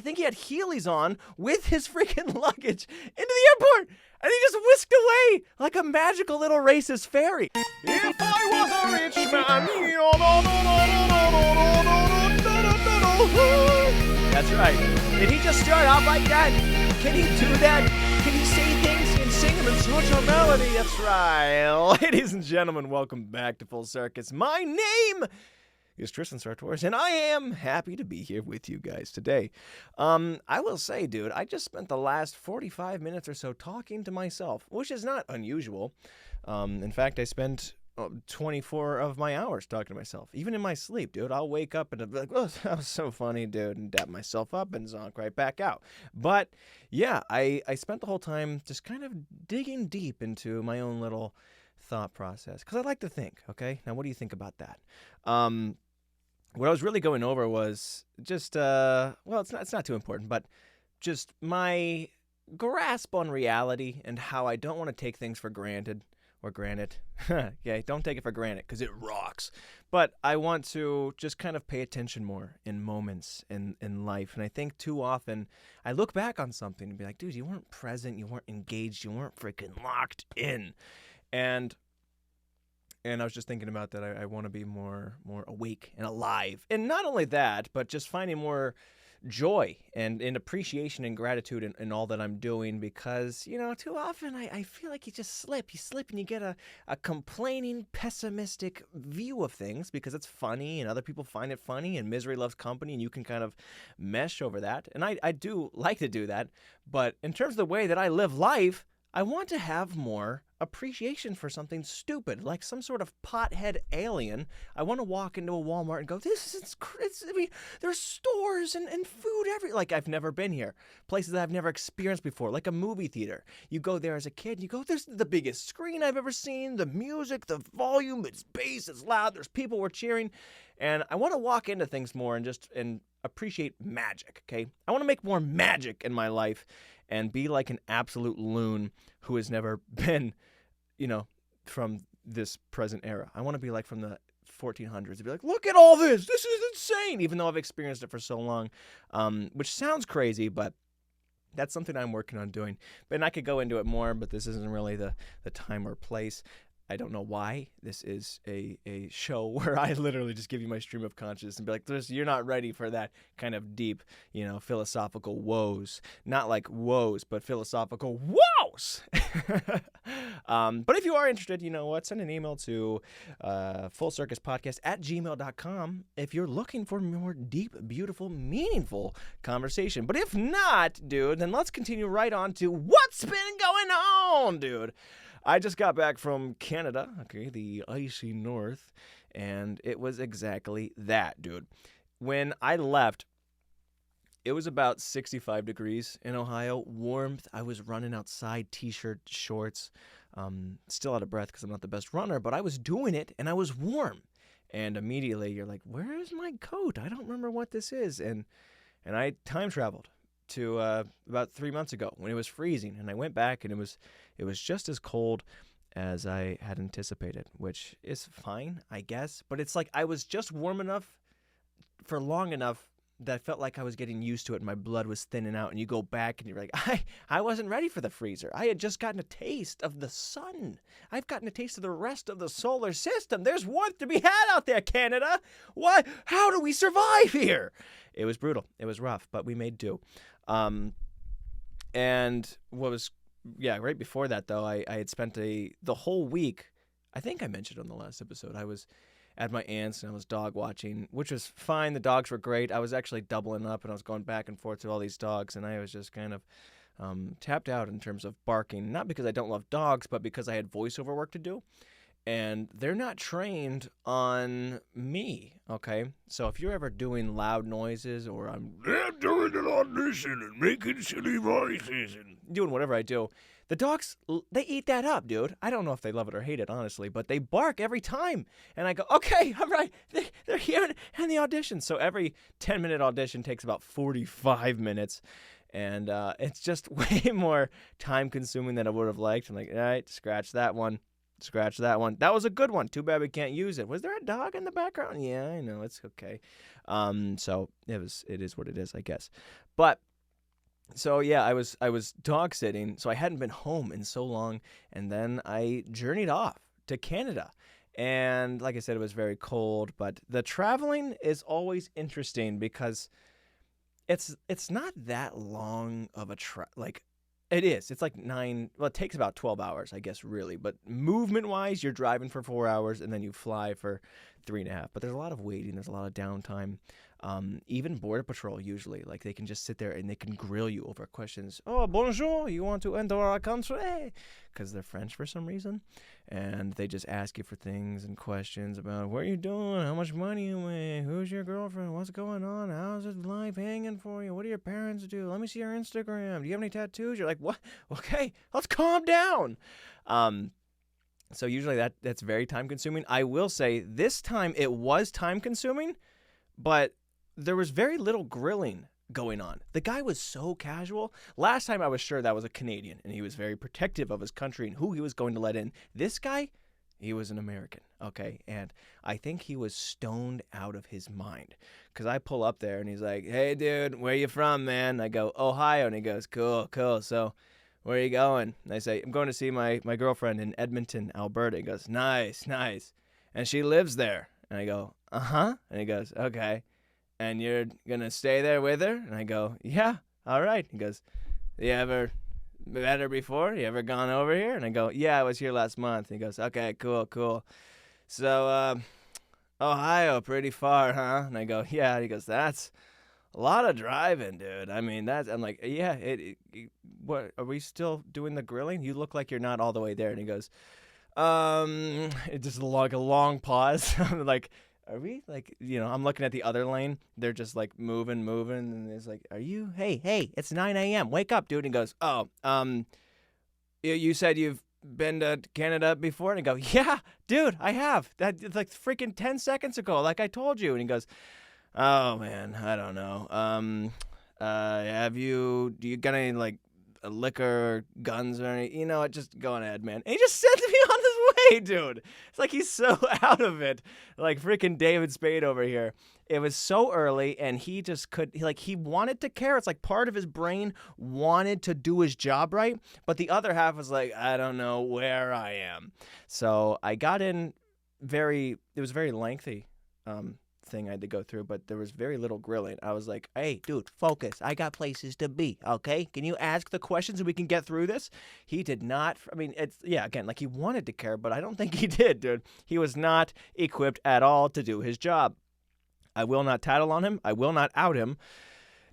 I think he had Heelys on with his freaking luggage into the airport. And he just whisked away like a magical little racist fairy. If I was a rich man. That's right. Did he just start out like that? Can he do that? Can he say things and sing them in such a melody? That's right. Ladies and gentlemen, welcome back to Full Circus. My name is Tristan Sartoris, and I am happy to be here with you guys today. I will say, dude, I just spent the last 45 minutes or so talking to myself, which is not unusual. In fact, I spent 24 of my hours talking to myself, even in my sleep, dude. I'll wake up and I'll be like, oh, that was so funny, dude, and dab myself up and zonk right back out. But yeah, I spent the whole time just kind of digging deep into my own little thought process, because I like to think, okay? Now, what do you think about that? What I was really going over was just, well, it's not too important, but just my grasp on reality and how I don't want to take things for granted. Or granted. Yeah, don't take it for granted because it rocks. But I want to just kind of pay attention more in moments in life. And I think too often I look back on something and be like, dude, you weren't present, you weren't engaged, you weren't freaking locked in. And I was just thinking about that. I want to be more awake and alive. And not only that, but just finding more joy and appreciation and gratitude in all that I'm doing, because, you know, too often I feel like you slip and you get a complaining, pessimistic view of things because it's funny and other people find it funny and misery loves company and you can kind of mesh over that. And I do like to do that. But in terms of the way that I live life, I want to have more appreciation for something stupid, like some sort of pothead alien. I want to walk into a Walmart and go, I mean, there's stores and food like I've never been here. Places that I've never experienced before, like a movie theater. You go there as a kid, you go, there's the biggest screen I've ever seen, the music, the volume, it's bass, it's loud, there's people we're cheering. And I want to walk into things more and appreciate magic, okay? I want to make more magic in my life and be like an absolute loon who has never been, you know, from this present era. I want to be like from the 1400s. To be like, look at all this. This is insane. Even though I've experienced it for so long, which sounds crazy, but that's something I'm working on doing. And I could go into it more, but this isn't really the time or place. I don't know why this is a show where I literally just give you my stream of consciousness and be like, you're not ready for that kind of deep, you know, philosophical woes. Not like woes, but philosophical woes. But if you are interested, you know what? Send an email to FullCircusPodcast@gmail.com if you're looking for more deep, beautiful, meaningful conversation. But if not, dude, then let's continue right on to what's been going on, dude. I just got back from Canada, okay, the icy north, and it was exactly that, dude. When I left, it was about 65 degrees in Ohio, warmth. I was running outside, t-shirt, shorts, still out of breath because I'm not the best runner, but I was doing it, and I was warm. And immediately, you're like, where is my coat? I don't remember what this is. And I time traveled to about 3 months ago when it was freezing, and I went back and it was just as cold as I had anticipated, which is fine, I guess, but it's like I was just warm enough for long enough that I felt like I was getting used to it and my blood was thinning out, and you go back and you're like, I wasn't ready for the freezer. I had just gotten a taste of the sun. I've gotten a taste of the rest of the solar system. There's warmth to be had out there, Canada. What? How do we survive here? It was brutal. It was rough, but we made do. And what was, right before that, though, I had spent the whole week, I think I mentioned on the last episode, I was at my aunt's and I was dog watching, which was fine. The dogs were great. I was actually doubling up and I was going back and forth to all these dogs, and I was just kind of tapped out in terms of barking, not because I don't love dogs, but because I had voiceover work to do. And they're not trained on me, okay? So if you're ever doing loud noises or I'm doing an audition and making silly voices and doing whatever I do, the dogs, they eat that up, dude. I don't know if they love it or hate it, honestly, but they bark every time. And I go, okay, all right, they're here in the audition. So every 10-minute audition takes about 45 minutes. And it's just way more time-consuming than I would have liked. I'm like, all right, scratch that one. scratch that one. That was a good one. Too bad we can't use it. Was there a dog in the background? Yeah, I know. It's okay. So it is what it is, I guess. But so yeah, I was dog sitting, so I hadn't been home in so long, and then I journeyed off to Canada. And like I said, it was very cold, but the traveling is always interesting because it's not that long of a like it is. It's like it takes about 12 hours, I guess, really. But movement-wise, you're driving for 4 hours, and then you fly for 3.5. But there's a lot of waiting. There's a lot of downtime. Even Border Patrol, usually. Like, they can just sit there, and they can grill you over questions. Oh, bonjour, you want to enter our country? Because they're French for some reason. And they just ask you for things and questions about what you're doing, how much money you make, who's your girlfriend, what's going on, how's his life hanging for you, what do your parents do, let me see your Instagram, do you have any tattoos? You're like, what? Okay, let's calm down. So usually that's very time consuming. I will say this time it was time consuming, but there was very little grilling going on. The guy was so casual. Last time I was sure that was a Canadian, and he was very protective of his country and who he was going to let in. This guy, he was an American, okay? And I think he was stoned out of his mind, because I pull up there, and he's like, hey, dude, where you from, man? And I go, Ohio. And he goes, cool. So where are you going? And I say, I'm going to see my girlfriend in Edmonton, Alberta. He goes, nice. And she lives there. And I go, uh-huh. And he goes, okay. And you're going to stay there with her? And I go, yeah, all right. He goes, you ever met her before? You ever gone over here? And I go, yeah, I was here last month. And he goes, okay, cool. So, Ohio, pretty far, huh? And I go, yeah. And he goes, that's a lot of driving, dude. I mean, I'm like, yeah, what, are we still doing the grilling? You look like you're not all the way there. And he goes, it's just like a long pause. I'm like, are we, like, I'm looking at the other lane. They're just, like, moving. And it's like, are you, hey, it's 9 a.m. Wake up, dude. And he goes, you said you've been to Canada before? And I go, yeah, dude, I have. It's like freaking 10 seconds ago, like I told you. And he goes, oh, man, I don't know. Do you got any, like, liquor or guns or anything? You know what, just go on ahead, man. And he just sends me on his way, dude. It's like he's so out of it. Like freaking David Spade over here. It was so early, and he just he wanted to care. It's like part of his brain wanted to do his job right, but the other half was like, I don't know where I am. So I got in it was very lengthy, thing I had to go through, but there was very little grilling. I was like, hey, dude, focus. I got places to be, okay? Can you ask the questions so we can get through this? He did not. I mean, again, like he wanted to care, but I don't think he did, dude. He was not equipped at all to do his job. I will not tattle on him. I will not out him.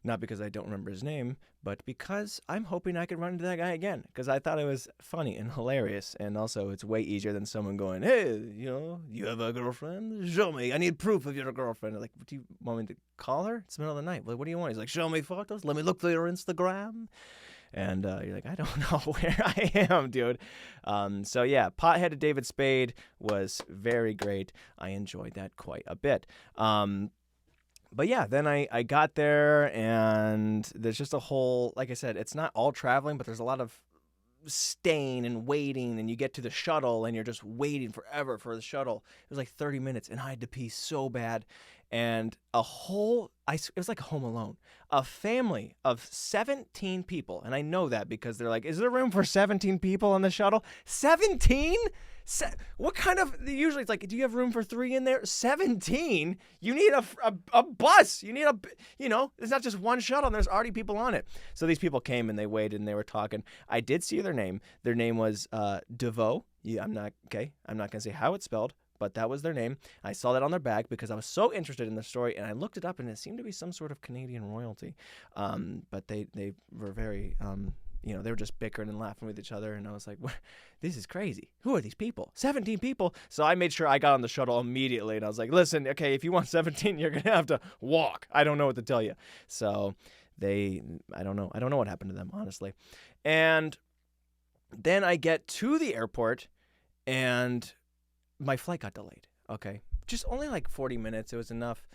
Not because I don't remember his name, but because I'm hoping I could run into that guy again, because I thought it was funny and hilarious, and also it's way easier than someone going, hey, you have a girlfriend? Show me. I need proof of your girlfriend. Like, what do you want me to call her? It's the middle of the night. Like, what do you want? He's like, show me photos. Let me look through your Instagram. And you're like, I don't know where I am, dude. So, yeah, Potheaded David Spade was very great. I enjoyed that quite a bit. But yeah, then I got there, and there's just a whole, like I said, it's not all traveling, but there's a lot of staying and waiting, and you get to the shuttle, and you're just waiting forever for the shuttle. It was like 30 minutes, and I had to pee so bad. And it was like Home Alone, a family of 17 people. And I know that because they're like, is there room for 17 people on the shuttle? 17? What kind of, usually it's like, do you have room for 3 in there? 17? You need a bus. You need it's not just one shuttle, and there's already people on it. So these people came, and they waited, and they were talking. I did see their name. Their name was DeVoe. Yeah, I'm not going to say how it's spelled, but that was their name. I saw that on their bag because I was so interested in the story, and I looked it up, and it seemed to be some sort of Canadian royalty. But they were very, they were just bickering and laughing with each other, and I was like, this is crazy. Who are these people? 17 people? So I made sure I got on the shuttle immediately, and I was like, listen, okay, if you want 17, you're going to have to walk. I don't know what to tell you. So I don't know. I don't know what happened to them, honestly. And then I get to the airport, and my flight got delayed. Okay. Just only like 40 minutes. It was enough.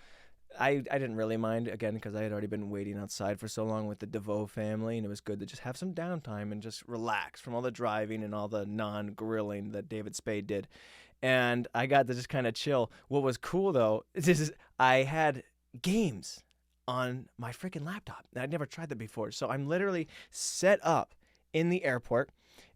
I didn't really mind, again, because I had already been waiting outside for so long with the DeVoe family, and it was good to just have some downtime and just relax from all the driving and all the non-grilling that David Spade did. And I got to just kind of chill. What was cool, though, is I had games on my freaking laptop. I'd never tried that before. So I'm literally set up in the airport.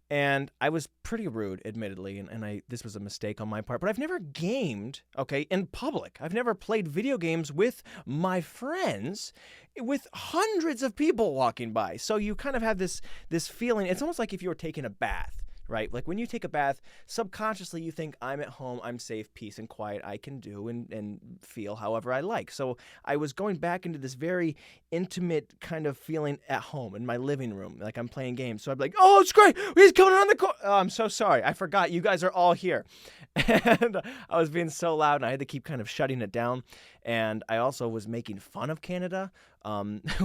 And I was pretty rude, admittedly, and this was a mistake on my part. But I've never gamed, okay, in public. I've never played video games with my friends, with hundreds of people walking by. So you kind of have this feeling. It's almost like if you were taking a bath, right? Like when you take a bath, subconsciously you think, I'm at home, I'm safe, peace and quiet, I can do and feel however I like. So I was going back into this very intimate kind of feeling at home in my living room, like I'm playing games. So I'd be like, oh, it's great, he's coming on the court. Oh, I'm so sorry, I forgot, you guys are all here. And I was being so loud, and I had to keep kind of shutting it down. And I also was making fun of Canada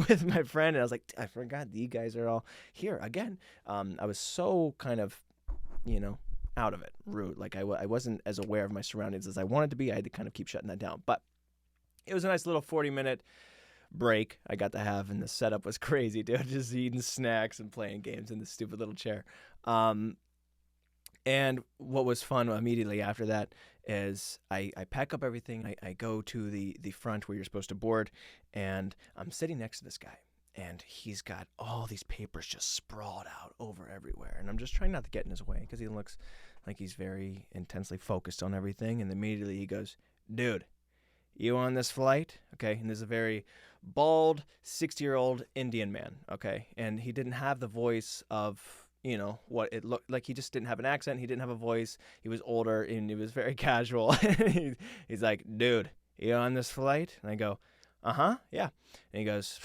with my friend, and I was like, I forgot you guys are all here again. I was so kind of, out of it, rude. Like I wasn't as aware of my surroundings as I wanted to be. I had to kind of keep shutting that down. But it was a nice little 40-minute break I got to have, and the setup was crazy, dude. Just eating snacks and playing games in this stupid little chair. And what was fun immediately after that is I pack up everything. I go to the front where you're supposed to board, and I'm sitting next to this guy. And he's got all these papers just sprawled out over everywhere. And I'm just trying not to get in his way because he looks like he's very intensely focused on everything. And immediately he goes, dude, you on this flight? Okay. And there's a very bald 60-year-old Indian man. Okay. And he didn't have the voice of, what it looked like. He just didn't have an accent. He didn't have a voice. He was older and he was very casual. He's like, dude, you on this flight? And I go, uh-huh. Yeah. And he goes,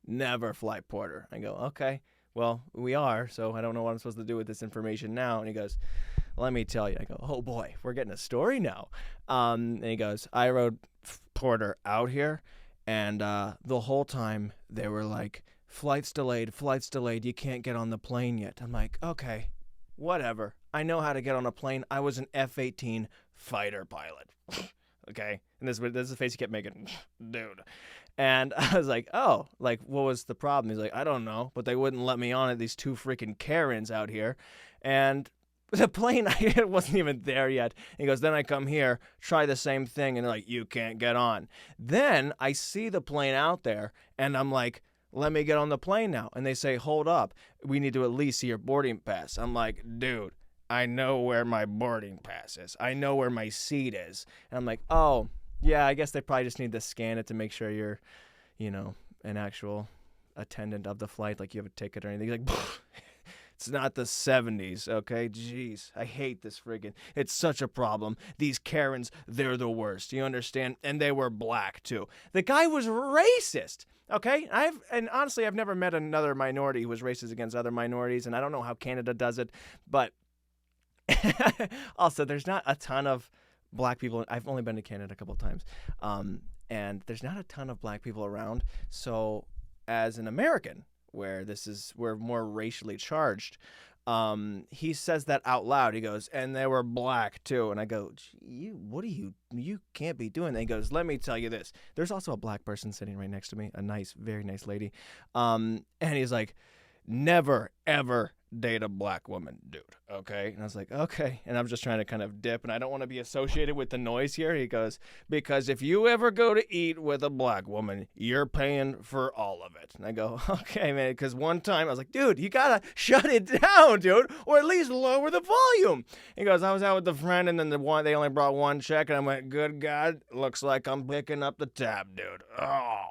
never flight porter. I go, okay, well, we are, so I don't know what I'm supposed to do with this information now. And he goes, let me tell you. I go, oh boy, we're getting a story now. And he goes, I rode porter out here, and the whole time they were like, flight's delayed, you can't get on the plane yet. I'm like, okay, whatever. I know how to get on a plane. I was an F-18 fighter pilot. Okay? And this is the face he kept making. Dude. And I was like, oh, like, what was the problem? He's like, I don't know, but they wouldn't let me on it, these two freaking Karens out here. And the plane, it wasn't even there yet. He goes, then I come here, try the same thing, and they're like, you can't get on. Then I see the plane out there, and I'm like, let me get on the plane now. And they say, hold up, we need to at least see your boarding pass. I'm like, dude, I know where my boarding pass is. I know where my seat is. And I'm like, oh, yeah, I guess they probably just need to scan it to make sure you're, an actual attendant of the flight, like you have a ticket or anything. He's like, it's not the 70s, okay? Jeez, I hate this friggin'. It's such a problem. These Karens, they're the worst. You understand? And they were black, too. The guy was racist, okay? And honestly, I've never met another minority who was racist against other minorities, and I don't know how Canada does it, but also, there's not a ton of black people. I've only been to Canada a couple of times, and there's not a ton of black people around. So as an American, where we're more racially charged, he says that out loud. He goes, and they were black too. And I go, you can't be doing that. He goes, let me tell you this. There's also a black person sitting right next to me, a nice, very nice lady. And he's like, never, ever date a black woman, dude, okay? And I was like, okay. And I'm just trying to kind of dip, and I don't want to be associated with the noise here. He goes, because if you ever go to eat with a black woman, you're paying for all of it. And I go, okay, man, because one time I was like, dude, you gotta shut it down, dude, or at least lower the volume. He goes, I was out with a friend, and then they only brought one check, and I went, good God, looks like I'm picking up the tab, dude. Oh.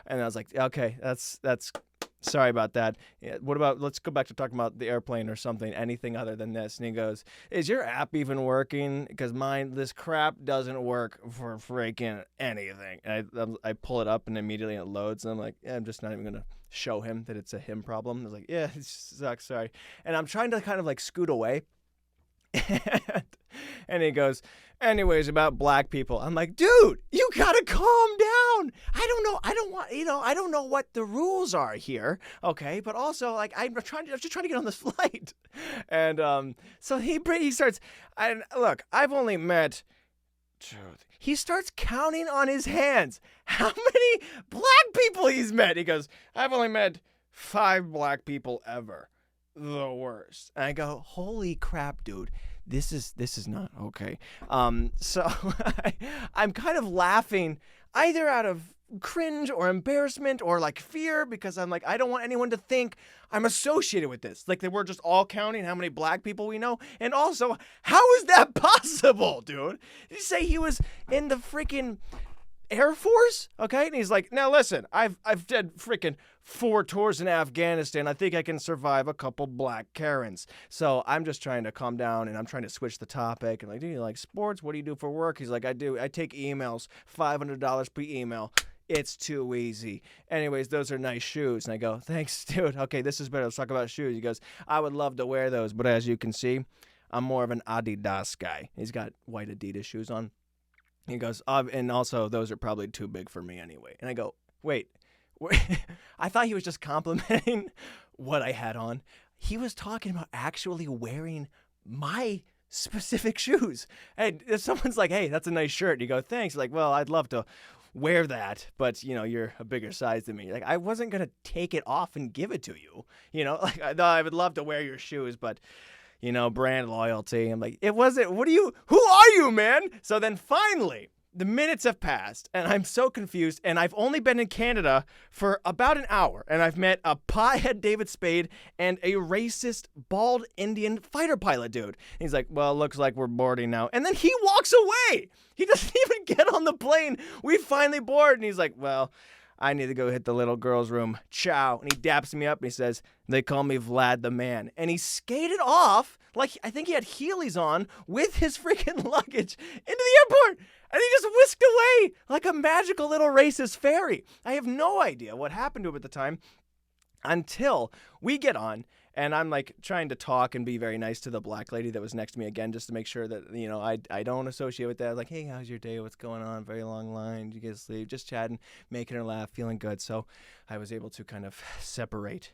And I was like, okay, that's sorry about that. What about, let's go back to talking about the airplane or something, anything other than this. And he goes, is your app even working? Because this crap doesn't work for freaking anything. And I pull it up and immediately it loads. And I'm like, yeah, I'm just not even going to show him that it's a him problem. I was like, yeah, it sucks, sorry. And I'm trying to kind of like scoot away. And he goes, anyways, about black people. I'm like, dude, you gotta calm down. I don't know what the rules are here, okay? But also, like, I'm just trying to get on this flight. And so he starts, and look, I've only met Dude, he starts counting on his hands how many black people he's met. He goes, I've only met 5 black people ever. The worst. And I go, holy crap, dude. This is not okay. So I'm kind of laughing either out of cringe or embarrassment or like fear, because I'm like, I don't want anyone to think I'm associated with this. Like, that we're just all counting how many black people we know. And also, how is that possible, dude? Did you say he was in the freaking Air Force? Okay. And he's like, now listen, I've did freaking 4 tours in Afghanistan. I think I can survive a couple black Karens. So I'm just trying to calm down, and I'm trying to switch the topic. And like, do you like sports? What do you do for work? He's like, I do. I take emails, $500 per email. It's too easy. Anyways, those are nice shoes. And I go, thanks, dude. Okay, this is better. Let's talk about shoes. He goes, I would love to wear those, but as you can see, I'm more of an Adidas guy. He's got white Adidas shoes on. He goes, and also those are probably too big for me anyway. And I go, wait. I thought he was just complimenting what I had on. He was talking about actually wearing my specific shoes. And if someone's like, hey, that's a nice shirt, and you go, thanks. Like, well, I'd love to wear that, but you're a bigger size than me. Like, I wasn't gonna take it off and give it to you. Like, I would love to wear your shoes, but brand loyalty. I'm like, it wasn't. Who are you, man? So then finally, the minutes have passed, and I'm so confused, and I've only been in Canada for about an hour, and I've met a pothead David Spade and a racist, bald Indian fighter pilot dude. And he's like, well, looks like we're boarding now. And then he walks away. He doesn't even get on the plane. We finally board, and he's like, well, I need to go hit the little girl's room. Ciao. And he daps me up, and he says, they call me Vlad the Man. And he skated off, like I think he had Heelys on, with his freaking luggage into the airport. And he just whisked away like a magical little racist fairy. I have no idea what happened to him at the time until we get on, and I'm like trying to talk and be very nice to the black lady that was next to me again, just to make sure that, I don't associate with that. I was like, hey, how's your day? What's going on? Very long line. Did you get sleep? Just chatting, making her laugh, feeling good. So I was able to kind of separate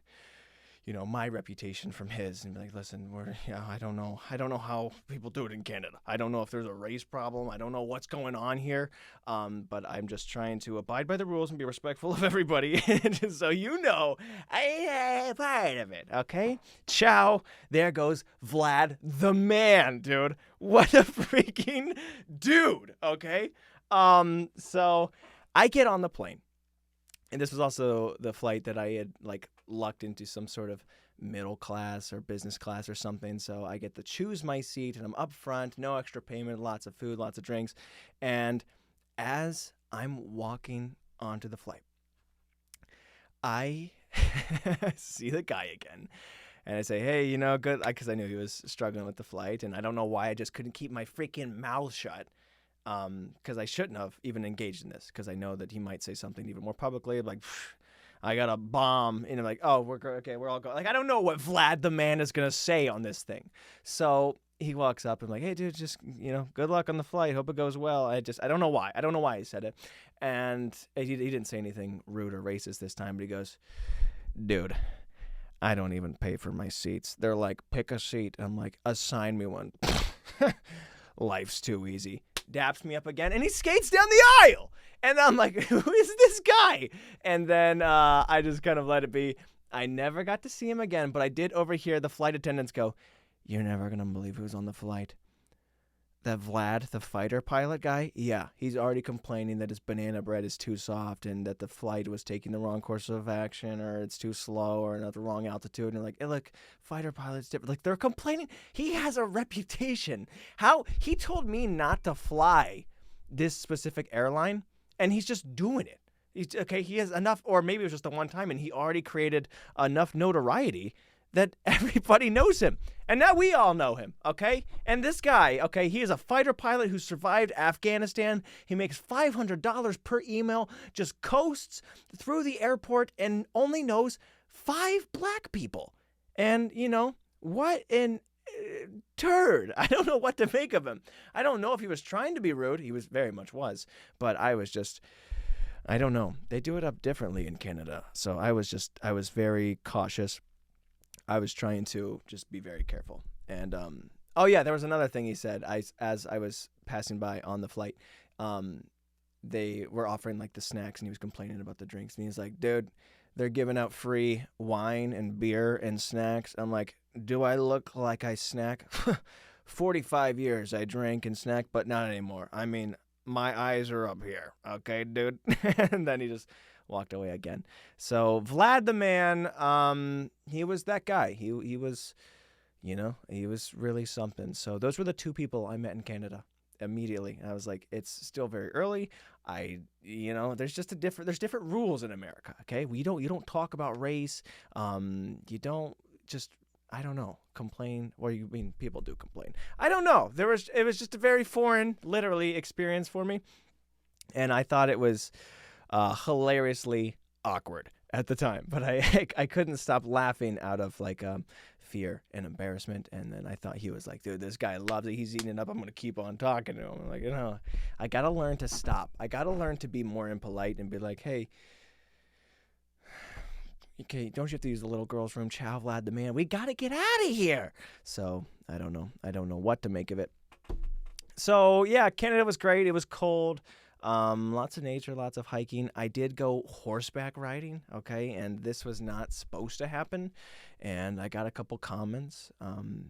my reputation from his, and be like, listen, I don't know how people do it in Canada. I don't know if there's a race problem. I don't know what's going on here. But I'm just trying to abide by the rules and be respectful of everybody. So I am part of it. Okay. Ciao. There goes Vlad the Man, dude. What a freaking dude. Okay. So I get on the plane. And this was also the flight that I had lucked into some sort of middle class or business class or something. So I get to choose my seat, and I'm up front, no extra payment, lots of food, lots of drinks. And as I'm walking onto the flight, I see the guy again. And I say, hey, good, because I knew he was struggling with the flight. And I don't know why I just couldn't keep my freaking mouth shut. Because I shouldn't have even engaged in this, because I know that he might say something even more publicly, like, I got a bomb, and I'm like, oh, we're all going. Like, I don't know what Vlad the Man is gonna say on this thing. So he walks up and like, hey, dude, just good luck on the flight. Hope it goes well. I don't know why. I don't know why he said it, and he didn't say anything rude or racist this time. But he goes, dude, I don't even pay for my seats. They're like, pick a seat. I'm like, assign me one. Life's too easy. Daps me up again, and he skates down the aisle. And I'm like, who is this guy? And then I just kind of let it be. I never got to see him again, but I did overhear the flight attendants go, you're never going to believe who's on the flight. That Vlad, the fighter pilot guy, yeah, he's already complaining that his banana bread is too soft and that the flight was taking the wrong course of action, or it's too slow, or at the wrong altitude. And they're like, hey, look, fighter pilots different. Like, they're complaining. He has a reputation. How he told me not to fly this specific airline, and he's just doing it. He has enough, or maybe it was just the one time, and he already created enough notoriety that everybody knows him. And now we all know him, okay? And this guy, okay, he is a fighter pilot who survived Afghanistan. He makes $500 per email, just coasts through the airport, and only knows 5 black people. And, what an turd. I don't know what to make of him. I don't know if he was trying to be rude. He very much was. But I don't know. They do it up differently in Canada. So I was very cautious. I was trying to just be very careful. And Oh yeah, there was another thing he said. As I was passing by on the flight, they were offering like the snacks, and he was complaining about the drinks, and he's like, "Dude, they're giving out free wine and beer and snacks." I'm like, "Do I look like I snack?" 45 years I drank and snacked, but not anymore. I mean, my eyes are up here, okay, dude? And then he just walked away again. So Vlad the man, he was that guy. He was, he was really something. So those were the two people I met in Canada immediately. I was like, it's still very early. There's just there's different rules in America, okay? You don't talk about race. You don't just, I don't know, complain. Or you mean people do complain. I don't know. It was just a very foreign, literally, experience for me. And I thought it was hilariously awkward at the time. But I couldn't stop laughing out of like fear and embarrassment. And then I thought he was like, dude, this guy loves it. He's eating it up. I'm going to keep on talking to him. I'm like, I got to learn to stop. I got to learn to be more impolite and be like, hey, okay, don't you have to use the little girl's room? Chow, Vlad the man. We got to get out of here. So I don't know. I don't know what to make of it. So yeah, Canada was great. It was cold. Lots of nature, lots of hiking. I did go horseback riding, okay, and this was not supposed to happen, and I got a couple comments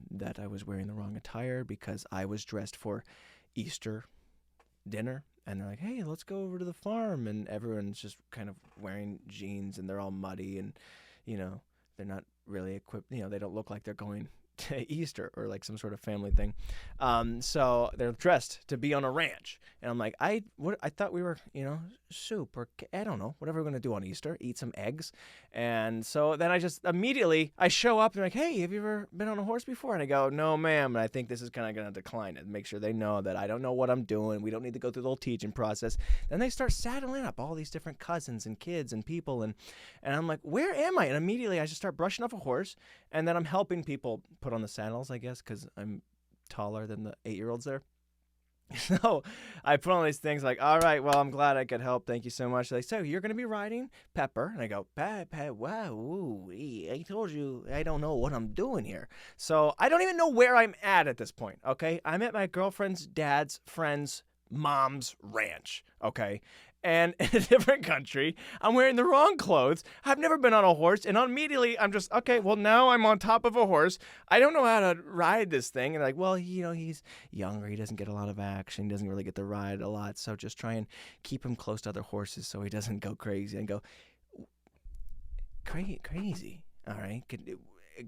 that I was wearing the wrong attire because I was dressed for Easter dinner, and they're like, hey, let's go over to the farm, and everyone's just kind of wearing jeans, and they're all muddy, and, they're not really equipped, they don't look like they're going to Easter or like some sort of family thing. So they're dressed to be on a ranch. And I'm like, I thought we were, soup or I don't know, whatever we're going to do on Easter, eat some eggs. And so then I just immediately, I show up and like, hey, have you ever been on a horse before? And I go, no, ma'am. And I think this is kind of going to decline it, make sure they know that I don't know what I'm doing. We don't need to go through the whole teaching process. Then they start saddling up all these different cousins and kids and people. And I'm like, where am I? And immediately I just start brushing off a horse. And then I'm helping people put on the saddles, I guess, because I'm taller than the 8-year-olds there. So I put on these things like, all right, well, I'm glad I could help. Thank you so much. They say, so you're going to be riding Pepper. And I go, Pepper, wow, ooh, I told you I don't know what I'm doing here. So I don't even know where I'm at this point, okay? I'm at my girlfriend's dad's friend's mom's ranch, okay? And in a different country, I'm wearing the wrong clothes. I've never been on a horse. And immediately I'm just, okay, well, now I'm on top of a horse. I don't know how to ride this thing. And like, well, he's younger. He doesn't get a lot of action. He doesn't really get to ride a lot. So just try and keep him close to other horses so he doesn't go crazy and go crazy. All right.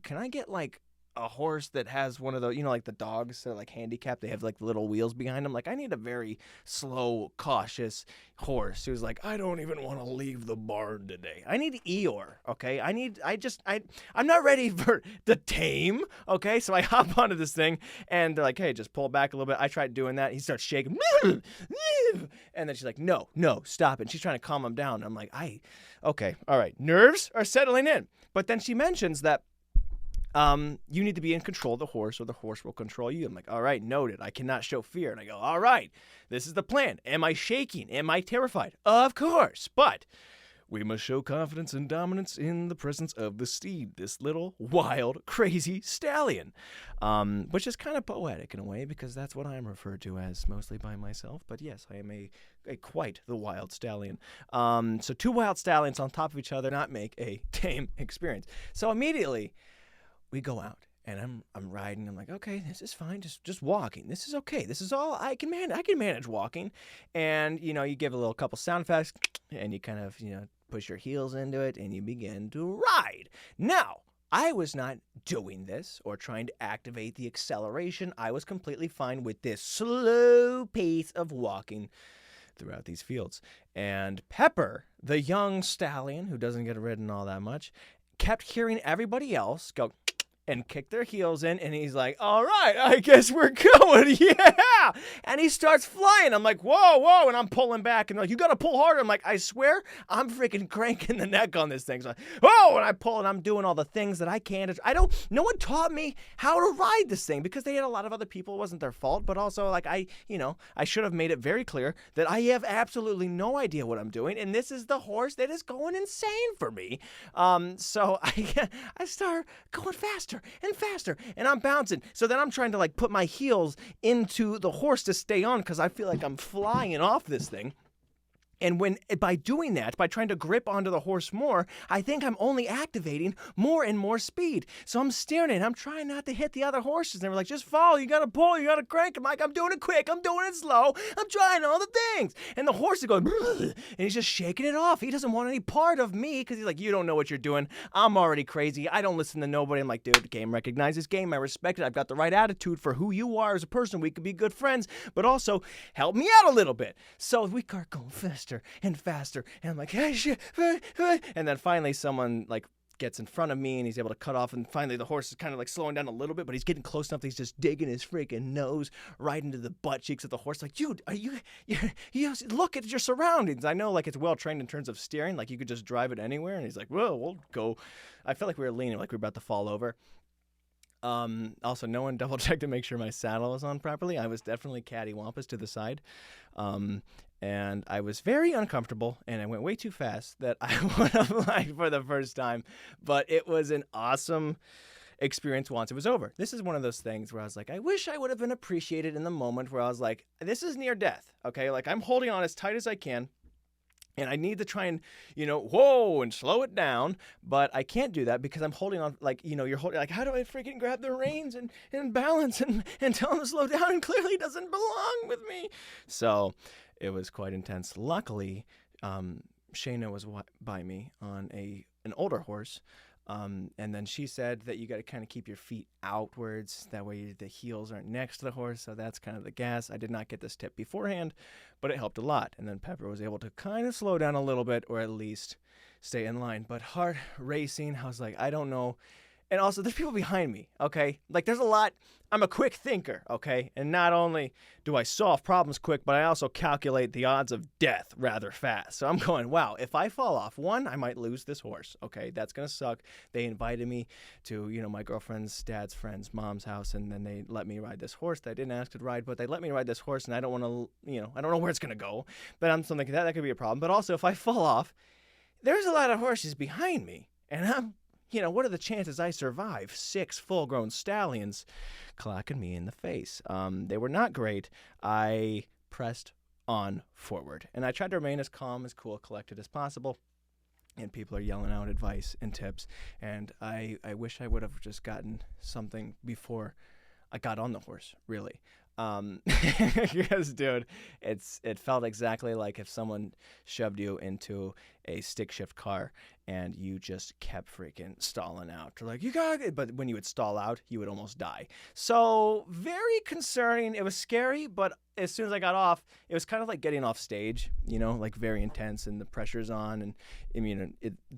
Can I get like a horse that has one of those, like the dogs that are like handicapped, they have like little wheels behind them. Like I need a very slow, cautious horse who's like, I don't even want to leave the barn today. I need Eeyore, okay? I'm not ready for the tame, okay? So I hop onto this thing and they're like, hey, just pull back a little bit. I tried doing that. He starts shaking. And then she's like, no, stop it. And she's trying to calm him down. I'm like, okay, all right. Nerves are settling in. But then she mentions that you need to be in control of the horse or the horse will control you. I'm like, all right, noted. I cannot show fear. And I go, all right, this is the plan. Am I shaking? Am I terrified? Of course. But we must show confidence and dominance in the presence of the steed, this little, wild, crazy stallion, which is kind of poetic in a way because that's what I'm referred to as mostly by myself. But yes, I am a quite the wild stallion. So two wild stallions on top of each other not make a tame experience. So immediately we go out and I'm riding. I'm like, okay, this is fine. Just walking. This is okay. This is all I can manage. I can manage walking. And, you give a couple sound effects and you kind of, push your heels into it and you begin to ride. Now, I was not doing this or trying to activate the acceleration. I was completely fine with this slow pace of walking throughout these fields. And Pepper, the young stallion who doesn't get ridden all that much, kept hearing everybody else go and kick their heels in, and he's like, all right, I guess we're going, yeah! And he starts flying. I'm like, whoa, and I'm pulling back, and they're like, you gotta pull harder. I'm like, I swear, I'm freaking cranking the neck on this thing. So whoa, and I pull, and I'm doing all the things that I can. No one taught me how to ride this thing, because they had a lot of other people. It wasn't their fault, but also, like, I should have made it very clear that I have absolutely no idea what I'm doing, and this is the horse that is going insane for me. So I start going faster and faster, and I'm bouncing. So then I'm trying to like put my heels into the horse to stay on because I feel like I'm flying off this thing. And by doing that, by trying to grip onto the horse more, I think I'm only activating more and more speed. So I'm steering it, and I'm trying not to hit the other horses. And they were like, just follow, you gotta pull, you gotta crank. I'm like, I'm doing it quick, I'm doing it slow, I'm trying all the things. And the horse is going, and he's just shaking it off. He doesn't want any part of me because he's like, you don't know what you're doing. I'm already crazy. I don't listen to nobody. I'm like, dude, the game recognizes game. I respect it. I've got the right attitude for who you are as a person. We could be good friends, but also help me out a little bit. So we start going faster and faster, and I'm like, hey, shit, and then finally someone like gets in front of me, and he's able to cut off, and finally the horse is kind of like slowing down a little bit, but he's getting close enough that he's just digging his freaking nose right into the butt cheeks of the horse. Like, dude, are you look at your surroundings. I know like it's well trained in terms of steering, like you could just drive it anywhere, and he's like, well, we'll go. I felt like we were leaning, like we were about to fall over. Also, no one double checked to make sure my saddle was on properly. I was definitely cattywampus to the side. And I was very uncomfortable, and I went way too fast that I would have liked for the first time. But it was an awesome experience once it was over. This is one of those things where I was like, I wish I would have been appreciated in the moment where I was like, this is near death, okay? Like, I'm holding on as tight as I can. And I need to try and, whoa, and slow it down. But I can't do that because I'm holding on, like, you're holding, like, how do I freaking grab the reins and balance and tell him to slow down? And clearly doesn't belong with me. So it was quite intense. Luckily, Shayna was by me on an older horse. And then she said that you got to kind of keep your feet outwards. That way the heels aren't next to the horse. So that's kind of the gas. I did not get this tip beforehand, but it helped a lot. And then Pepper was able to kind of slow down a little bit, or at least stay in line. But hard racing, I was like, I don't know. And also, there's people behind me, okay? Like, there's a lot. I'm a quick thinker, okay? And not only do I solve problems quick, but I also calculate the odds of death rather fast. So I'm going, wow, if I fall off, one, I might lose this horse, okay? That's going to suck. They invited me to, my girlfriend's dad's friend's mom's house, and then they let me ride this horse that I didn't ask to ride, but they let me ride this horse, and I don't want to, I don't know where it's going to go. But I'm thinking that could be a problem. But also, if I fall off, there's a lot of horses behind me, and I'm what are the chances I survive 6 full-grown stallions clocking me in the face? They were not great. I pressed on forward, and I tried to remain as calm, as cool, collected as possible. And people are yelling out advice and tips, and I wish I would have just gotten something before I got on the horse, really. Because, dude, it felt exactly like if someone shoved you into a stick shift car and you just kept freaking stalling out. They're like, you got it. But when you would stall out, you would almost die. So very concerning. It was scary, but as soon as I got off, it was kind of like getting off stage, like very intense, and the pressure's on, and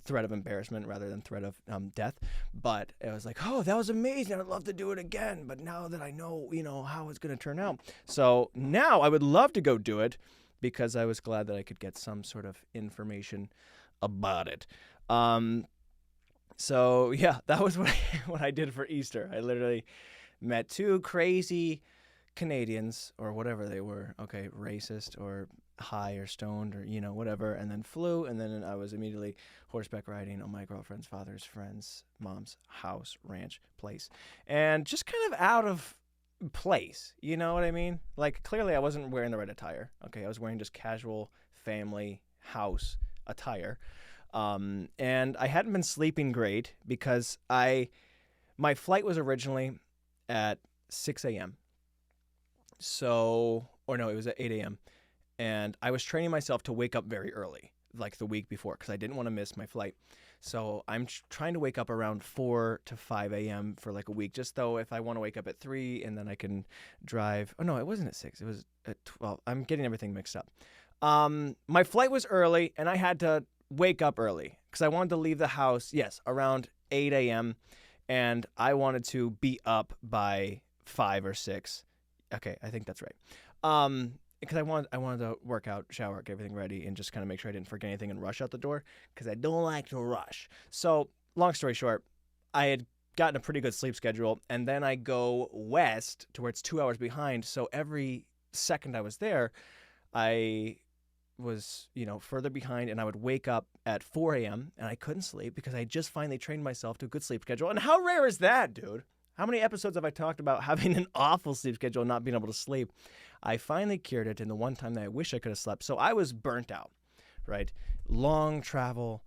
threat of embarrassment rather than threat of death. But it was like, oh, that was amazing. I'd love to do it again. But now that I know, how it's going to turn out. So now I would love to go do it because I was glad that I could get some sort of information about it. So yeah, that was what I did for Easter. I literally met 2 crazy Canadians, or whatever they were, okay, racist or high or stoned or whatever, and then flew, and then I was immediately horseback riding on my girlfriend's father's friend's mom's house, ranch, place, and just kind of out of place, you know what I mean? Like, clearly I wasn't wearing the right attire, okay? I was wearing just casual family house attire, and I hadn't been sleeping great because my flight was originally at 6 a.m. So, or no, it was at 8 a.m. And I was training myself to wake up very early, like the week before, because I didn't want to miss my flight. So I'm trying to wake up around 4 to 5 a.m. for like a week, just though if I want to wake up at 3 and then I can drive. Oh, no, it wasn't at 6. It was at 12. I'm getting everything mixed up. My flight was early, and I had to wake up early because I wanted to leave the house, yes, around 8 a.m. And I wanted to be up by 5 or 6. Okay, I think that's right. Because I wanted to work out, shower, get everything ready, and just kind of make sure I didn't forget anything and rush out the door, because I don't like to rush. So, long story short, I had gotten a pretty good sleep schedule, and then I go west to where it's 2 hours behind, so every second I was there, I was, further behind, and I would wake up at 4 a.m. and I couldn't sleep because I just finally trained myself to a good sleep schedule. And how rare is that, dude? How many episodes have I talked about having an awful sleep schedule and not being able to sleep? I finally cured it in the one time that I wish I could have slept. So I was burnt out, right? Long travel,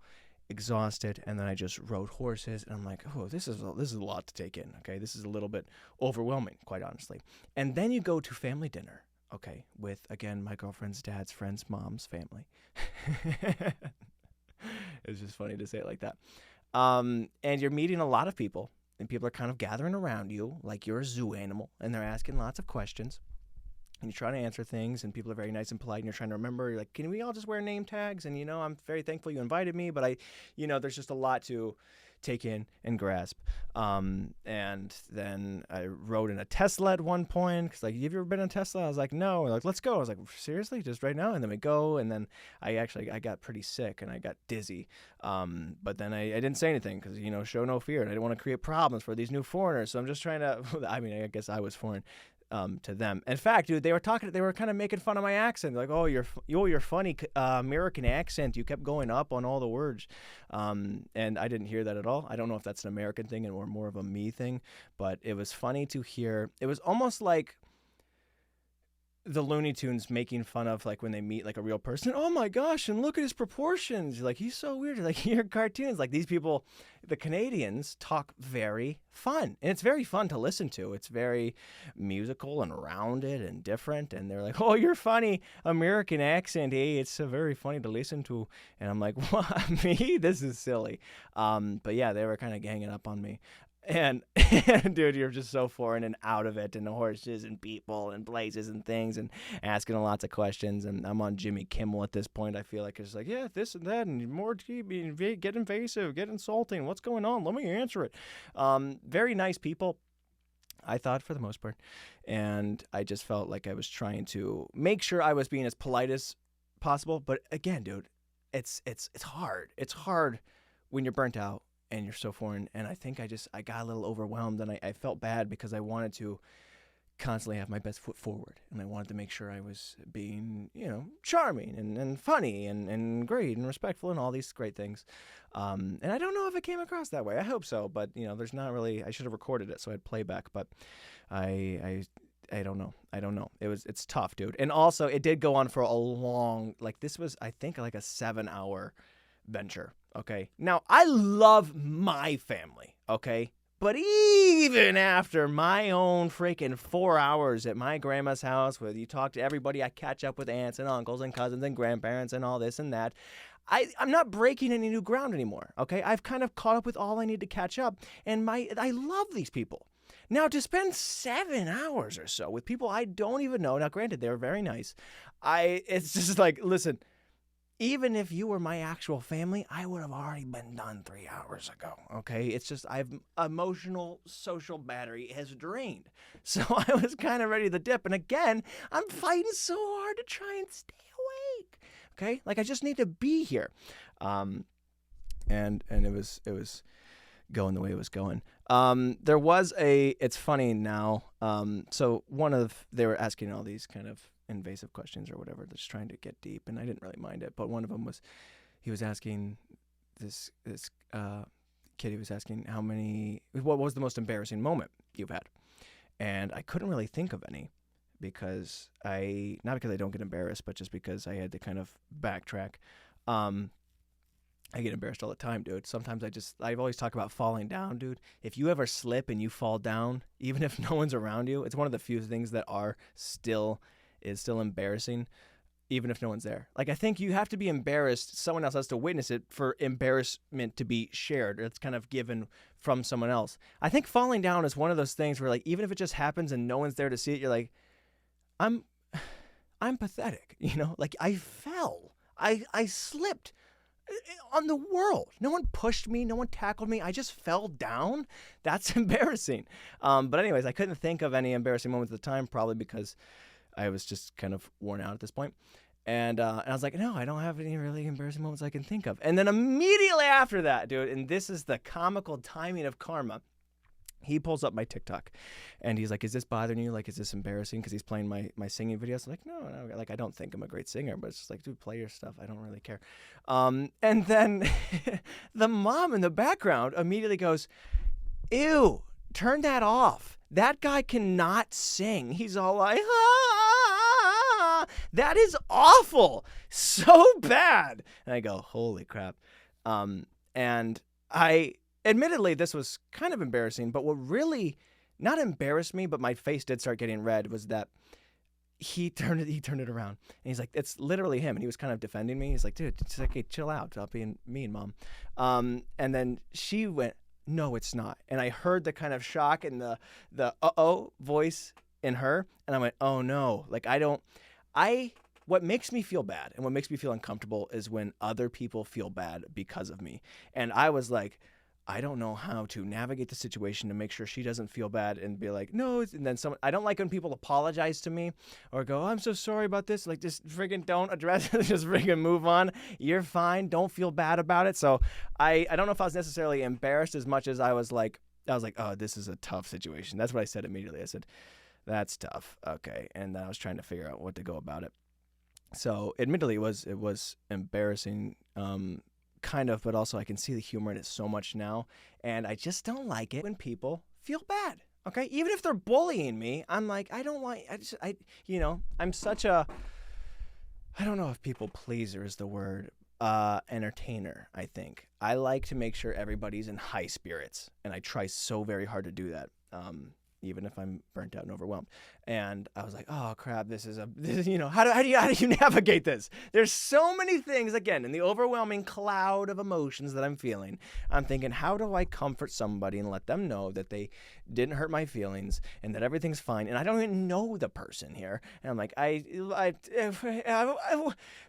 exhausted, and then I just rode horses, and I'm like, oh, this is a lot to take in, okay? This is a little bit overwhelming, quite honestly. And then you go to family dinner, okay, with, again, my girlfriend's dad's friend's mom's family. It's just funny to say it like that. And you're meeting a lot of people, and people are kind of gathering around you like you're a zoo animal, and they're asking lots of questions. And you're trying to answer things, and people are very nice and polite, and you're trying to remember, you're like, can we all just wear name tags? And, I'm very thankful you invited me, but there's just a lot to take in and grasp. And then I rode in a Tesla at one point, because, have you ever been in a Tesla? I was like, no. They're like, let's go. I was like, seriously? Just right now? And then we go, and then I got pretty sick, and I got dizzy. But then I didn't say anything, because, show no fear, and I didn't want to create problems for these new foreigners. So I'm just trying to, I guess I was foreign to them. In fact, dude, they were kind of making fun of my accent. They're like, oh, your funny American accent. You kept going up on all the words. And I didn't hear that at all. I don't know if that's an American thing or more of a me thing, but it was funny to hear. It was almost like the Looney Tunes making fun of, like, when they meet, like, a real person. Oh my gosh, and look at his proportions. Like, he's so weird. Like, you're cartoons. Like, these people, the Canadians, talk very fun. And it's very fun to listen to. It's very musical and rounded and different. And they're like, oh, you're funny American accent. Hey, it's very funny to listen to. And I'm like, what? Me? This is silly. But yeah, they were kind of ganging up on me. And dude, you're just so foreign and out of it, and the horses and people and places and things, and asking lots of questions. And I'm on Jimmy Kimmel at this point. I feel like it's like, yeah, this and that, and more TV, get invasive, get insulting. What's going on? Let me answer it. Very nice people, I thought, for the most part. And I just felt like I was trying to make sure I was being as polite as possible. But again, dude, it's hard. It's hard when you're burnt out and you're so foreign. And I think I got a little overwhelmed, and I felt bad because I wanted to constantly have my best foot forward, and I wanted to make sure I was being, charming and funny and great and respectful and all these great things. And I don't know if it came across that way. I hope so, but there's not really. I should have recorded it so I'd play back, but I don't know. It's tough, dude. And also, it did go on for a long, this was, I think, like a 7-hour venture. Okay. Now, I love my family. Okay. But even after my own freaking 4 hours at my grandma's house, where you talk to everybody, I catch up with aunts and uncles and cousins and grandparents and all this and that, I'm not breaking any new ground anymore. Okay. I've kind of caught up with all I need to catch up. And I love these people. Now, to spend 7 hours or so with people I don't even know, now granted, they were very nice. It's just like, listen, even if you were my actual family, I would have already been done 3 hours ago, okay? It's just emotional social battery has drained. So I was kind of ready to dip. And again, I'm fighting so hard to try and stay awake, okay? I just need to be here. And it was going the way it was going. There was it's funny now. So they were asking all these kind of invasive questions or whatever, just trying to get deep, and I didn't really mind it. But one of them was, he was asking this kid, he was asking what was the most embarrassing moment you've had? And I couldn't really think of any, because not because I don't get embarrassed, but just because I had to kind of backtrack. I get embarrassed all the time, dude. Sometimes I've always talked about falling down, dude. If you ever slip and you fall down, even if no one's around you, it's one of the few things that is still embarrassing, even if no one's there. I think you have to be embarrassed. Someone else has to witness it for embarrassment to be shared. It's kind of given from someone else. I think falling down is one of those things where, even if it just happens and no one's there to see it, you're like, I'm pathetic. I fell. I slipped on the world. No one pushed me. No one tackled me. I just fell down. That's embarrassing. But anyways, I couldn't think of any embarrassing moments at the time, probably because I was just kind of worn out at this point. And I was like, no, I don't have any really embarrassing moments I can think of. And then immediately after that, dude, and this is the comical timing of karma, He pulls up my TikTok, and he's like, "Is this bothering you? Like, is this embarrassing?" Because he's playing my singing videos. I'm like, no, like, I don't think I'm a great singer, but it's just like, dude, play your stuff. I don't really care. And then the mom in the background immediately goes, "Ew, turn that off. That guy cannot sing." He's all like, "Ah, that is awful, so bad." And I go, "Holy crap!" And admittedly, this was kind of embarrassing, but what really not embarrassed me, but my face did start getting red, was that he turned it around, and he's like, it's literally him, and he was kind of defending me. He's like, "Dude, it's okay, chill out, stop being mean, Mom." And then she went, "No, it's not." And I heard the kind of shock and the uh-oh voice in her, and I went, "Oh no." Like, what makes me feel bad and what makes me feel uncomfortable is when other people feel bad because of me. And I was like, I don't know how to navigate the situation to make sure she doesn't feel bad and be like, "No," and then I don't like when people apologize to me or go, "I'm so sorry about this." Like, just friggin' don't address it. Just friggin' move on. You're fine. Don't feel bad about it. So I don't know if I was necessarily embarrassed as much as I was like, "Oh, this is a tough situation." That's what I said immediately. I said, "That's tough." Okay. And then I was trying to figure out what to go about it. So admittedly, it was embarrassing, kind of, but also I can see the humor in it so much now, and I just don't like it when people feel bad. Okay, even if they're bullying me, I'm like, I don't want. I'm such a. I don't know if people pleaser is the word. Entertainer. I think I like to make sure everybody's in high spirits, and I try so very hard to do that. Even if I'm burnt out and overwhelmed. And I was like, "Oh crap, this is how do you navigate this?" There's so many things, again, in the overwhelming cloud of emotions that I'm feeling. I'm thinking, how do I comfort somebody and let them know that they didn't hurt my feelings and that everything's fine? And I don't even know the person here. And I'm like,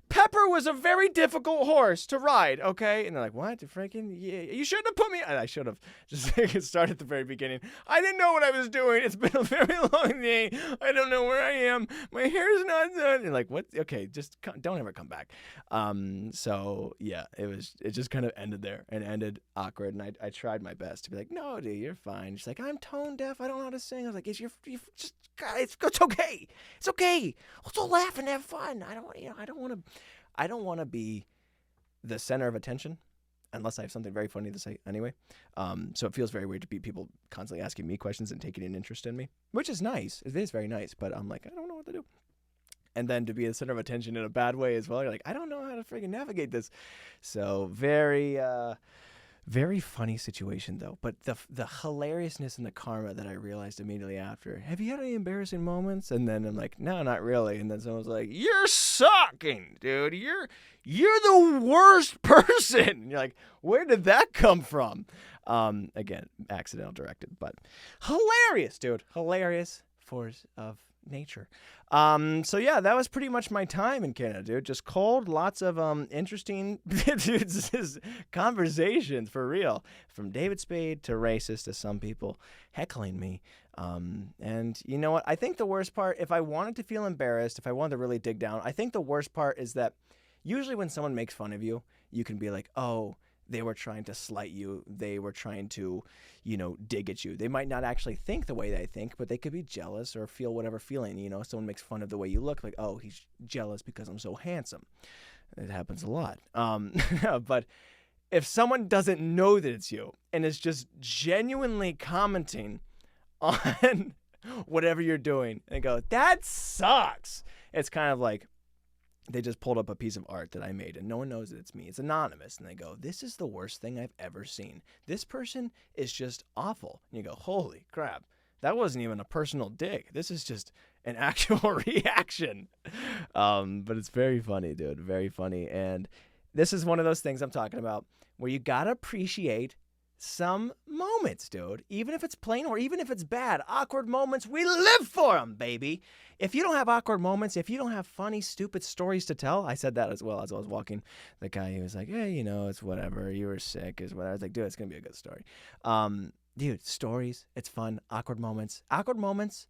Pepper was a very difficult horse to ride, okay? And they're like, "What? Freaking, yeah, you shouldn't have put me." And I should have just started at the very beginning. I didn't know what I was doing. It's been a very long day. I don't know where I am. My hair's not done. And like, what? Okay, just don't ever come back. So yeah, it just kind of ended there and ended awkward. And I tried my best to be like, "No, dude, you're fine." She's like, "I'm tone deaf. I don't know how to sing." I was like, "It's okay. It's okay. Also laugh and have fun. I don't want to be the center of attention unless I have something very funny to say anyway. So it feels very weird to be people constantly asking me questions and taking an interest in me, which is nice. It is very nice, but I'm like, I don't know what to do. And then to be the center of attention in a bad way as well. You're like, I don't know how to freaking navigate this. So very, very funny situation though. But the hilariousness and the karma that I realized immediately after. Have you had any embarrassing moments? And then I'm like, no, not really. And then someone's like, "You're sucking, dude. You're the worst person." And you're like, where did that come from? Again, accidental directed, but hilarious, dude. Hilarious force of nature. So yeah, that was pretty much my time in Canada, dude. Just cold, lots of interesting conversations for real. From David Spade to racist to some people heckling me. And you know what? I think the worst part, if I wanted to feel embarrassed, if I wanted to really dig down, I think the worst part is that usually when someone makes fun of you, you can be like, "Oh, they were trying to slight you. They were trying to, dig at you." They might not actually think the way they think, but they could be jealous or feel whatever feeling. Someone makes fun of the way you look, like, "Oh, he's jealous because I'm so handsome." It happens a lot. But if someone doesn't know that it's you and is just genuinely commenting on whatever you're doing and go, "That sucks," it's kind of like, they just pulled up a piece of art that I made and no one knows that it's me. It's anonymous. And they go, "This is the worst thing I've ever seen. This person is just awful." And you go, "Holy crap. That wasn't even a personal dig. This is just an actual reaction." But it's very funny, dude. Very funny. And this is one of those things I'm talking about where you got to appreciate some moments, dude. Even if it's plain or even if it's bad, awkward moments, we live for them, baby. If you don't have awkward moments, if you don't have funny, stupid stories to tell, I said that as well as I was walking. The guy, he was like, "Hey, it's whatever. You were sick, is whatever." I was like, "Dude, it's going to be a good story." Dude, stories, it's fun. Awkward moments. Awkward moments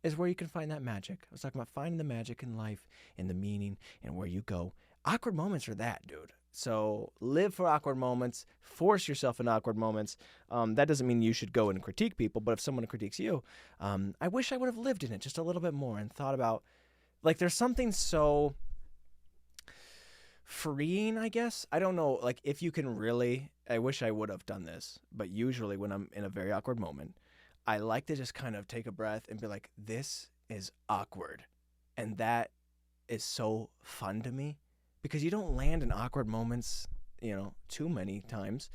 is where you can find that magic. I was talking about finding the magic in life and the meaning and where you go. Awkward moments are that, dude. So live for awkward moments. Force yourself in awkward moments. That doesn't mean you should go and critique people, but if someone critiques you, I wish I would have lived in it just a little bit more and thought about, like, there's something so freeing, I guess. I don't know, like, if you can really, I wish I would have done this, but usually when I'm in a very awkward moment, I like to just kind of take a breath and be like, this is awkward. And that is so fun to me because you don't land in awkward moments, too many times.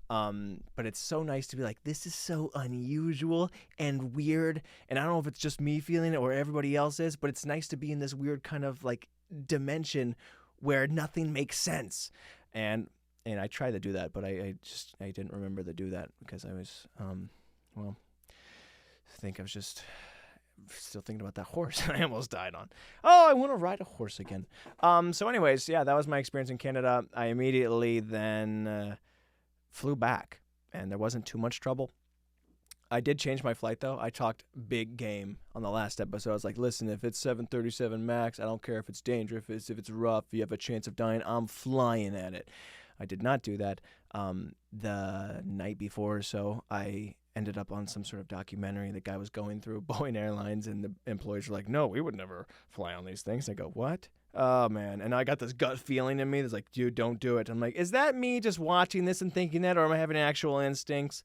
But it's so nice to be like, this is so unusual and weird. And I don't know if it's just me feeling it or everybody else is, but it's nice to be in this weird kind of like dimension where nothing makes sense. And I tried to do that, but I didn't remember to do that because I was, I think I was just still thinking about that horse I almost died on. Oh, I want to ride a horse again. So anyways, yeah, that was my experience in Canada. I immediately then flew back, and there wasn't too much trouble. I did change my flight, though. I talked big game on the last episode. I was like, listen, if it's 737 MAX, I don't care if it's dangerous, if it's rough, you have a chance of dying, I'm flying at it. I did not do that. The night before or so, I ended up on some sort of documentary the guy was going through Boeing Airlines, and the employees were like, no, we would never fly on these things. I go, what? Oh, man. And I got this gut feeling in me that's like, dude, don't do it. I'm like, is that me just watching this and thinking that, or am I having actual instincts?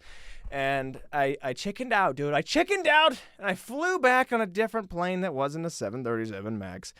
And I chickened out, dude. I chickened out, and I flew back on a different plane that wasn't a 737 MAX.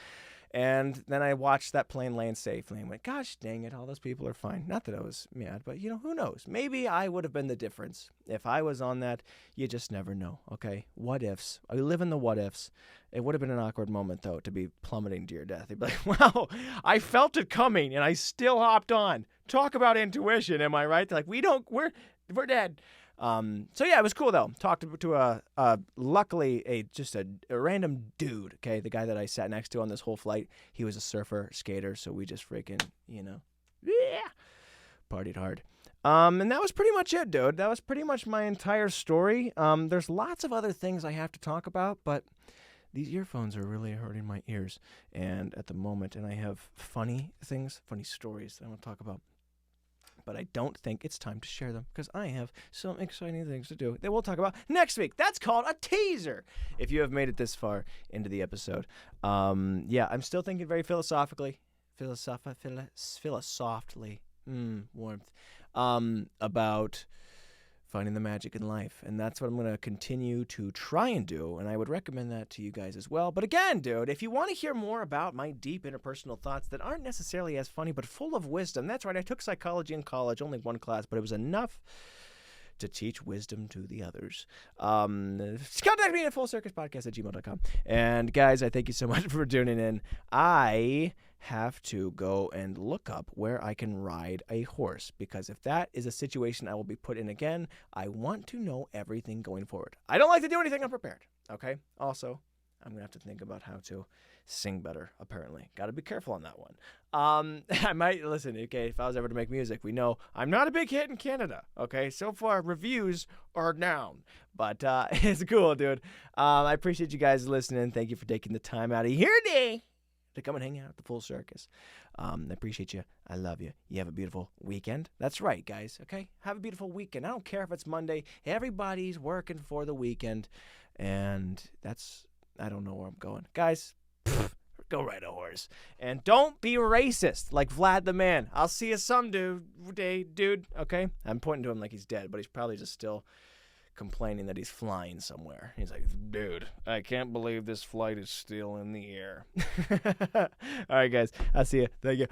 And then I watched that plane land safely and went, gosh, dang it, all those people are fine. Not that I was mad, but, who knows? Maybe I would have been the difference. If I was on that, you just never know, okay? What ifs? I live in the what ifs. It would have been an awkward moment, though, to be plummeting to your death. You'd be like, wow, I felt it coming, and I still hopped on. Talk about intuition, am I right? They're like, we're dead. So yeah, it was cool though. Talked to luckily just a random dude. Okay. The guy that I sat next to on this whole flight, he was a surfer skater. So we just freaking, partied hard. And that was pretty much it, dude. That was pretty much my entire story. There's lots of other things I have to talk about, but these earphones are really hurting my ears. And at the moment, and I have funny stories that I want to talk about. But I don't think it's time to share them because I have some exciting things to do that we'll talk about next week. That's called a teaser. If you have made it this far into the episode. Yeah, I'm still thinking very philosophically, warmth, about finding the magic in life. And that's what I'm going to continue to try and do. And I would recommend that to you guys as well. But again, dude, if you want to hear more about my deep interpersonal thoughts that aren't necessarily as funny, but full of wisdom, that's right. I took psychology in college, only one class, but it was enough to teach wisdom to the others. Contact me at FullCircusPodcast@gmail.com. And guys, I thank you so much for tuning in. I have to go and look up where I can ride a horse, because if that is a situation I will be put in again, I want to know everything going forward. I don't like to do anything unprepared, okay? Also, I'm going to have to think about how to sing better, apparently. Got to be careful on that one. I might, listen, okay, if I was ever to make music, we know I'm not a big hit in Canada, okay? So far, reviews are down, but it's cool, dude. I appreciate you guys listening. Thank you for taking the time out of your day to come and hang out at the Full Circus. I appreciate you. I love you. You have a beautiful weekend. That's right, guys, okay? Have a beautiful weekend. I don't care if it's Monday. Everybody's working for the weekend, and I don't know where I'm going. Guys, go ride a horse. And don't be racist like Vlad the Man. I'll see you someday, dude, okay? I'm pointing to him like he's dead, but he's probably just still complaining that he's flying somewhere. He's like, dude, I can't believe this flight is still in the air. All right, guys, I'll see you. Thank you.